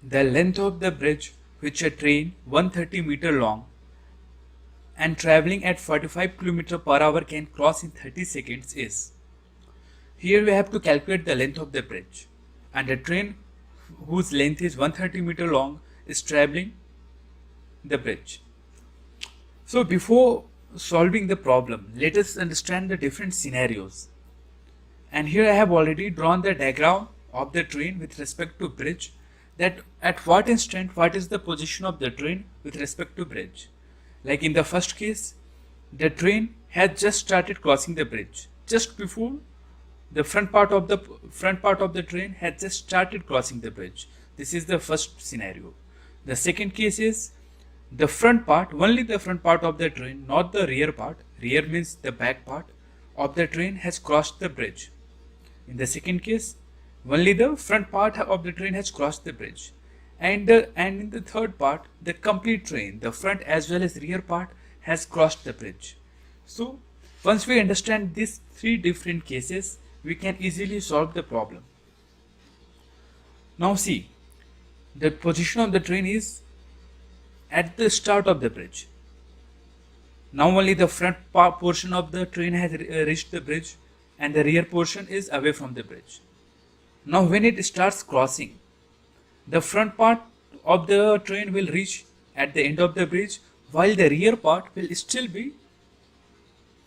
The length of the bridge which a train 130 meter long and traveling at 45 km per hour can cross in 30 seconds is. Here we have to calculate the length of the bridge, and a train whose length is 130 meter long is traveling the bridge. So before solving the problem, let us understand the different scenarios. And here I have already drawn the diagram of the train with respect to bridge, that at what instant what is the position of the train with respect to bridge. Like in the first case, the train has just started crossing the bridge. Just before, the front part of the train had just started crossing the bridge. This is the first scenario. The second case is the front part, only the front part of the train, not the rear part. Rear means the back part of the train has crossed the bridge. In the second case, only the front part of the train has crossed the bridge. And in the third part, the complete train, the front as well as rear part, has crossed the bridge. So once we understand these three different cases, we can easily solve the problem. Now see, the position of the train is at the start of the bridge. Now only the front portion of the train has reached the bridge and the rear portion is away from the bridge. Now when it starts crossing, the front part of the train will reach at the end of the bridge, while the rear part will still be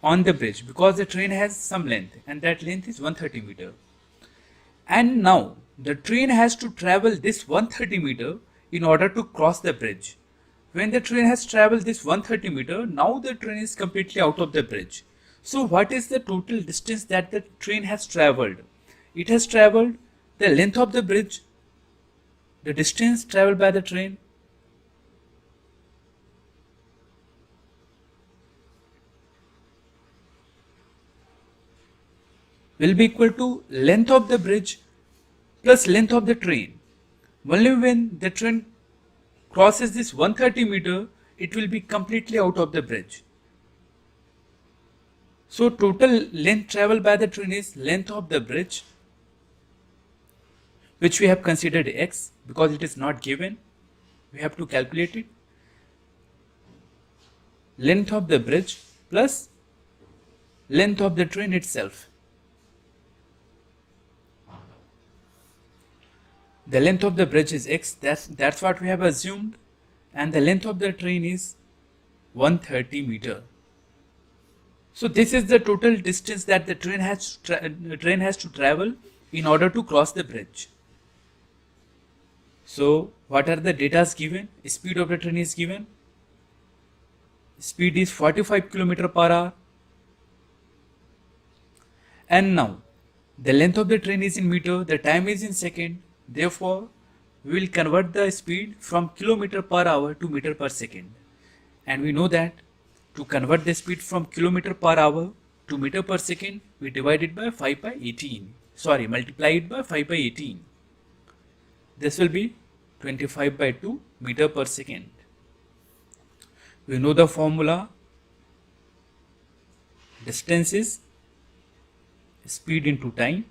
on the bridge, because the train has some length and that length is 130 meter. And now the train has to travel this 130 meter in order to cross the bridge. When the train has traveled this 130 meter, now the train is completely out of the bridge. So what is the total distance that the train has traveled? It has traveled the length of the bridge, the distance traveled by the train, will be equal to length of the bridge plus length of the train. Only when the train crosses this 130 meter, it will be completely out of the bridge. So total length traveled by the train is length of the bridge, which we have considered x because it is not given. We have to calculate it. Length of the bridge plus length of the train itself. The length of the bridge is x, that's what we have assumed, and the length of the train is 130 meter. So this is the total distance that the train has to travel in order to cross the bridge. So what are the data given? Speed of the train is given. Speed is 45 km per hour. And now the length of the train is in meter, the time is in second. Therefore, we will convert the speed from kilometer per hour to meter per second. And we know that to convert the speed from kilometer per hour to meter per second, we divide it by 5 by 18. Sorry, multiply it by 5 by 18. This will be 25 by 2 meter per second. We know the formula. Distance is speed into time.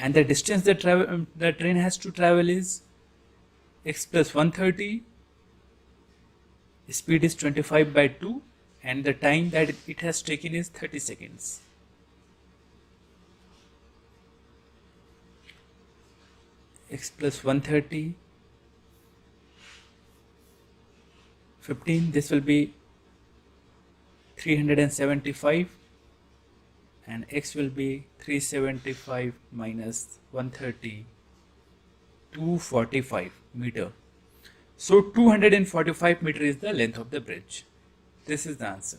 And the distance the train has to travel is x plus 130. Speed is 25 by 2 and the time that it has taken is 30 seconds. X plus 130, 15, this will be 375 and x will be 375 minus 130, 245 meter. So 245 meter is the length of the bridge. This is the answer.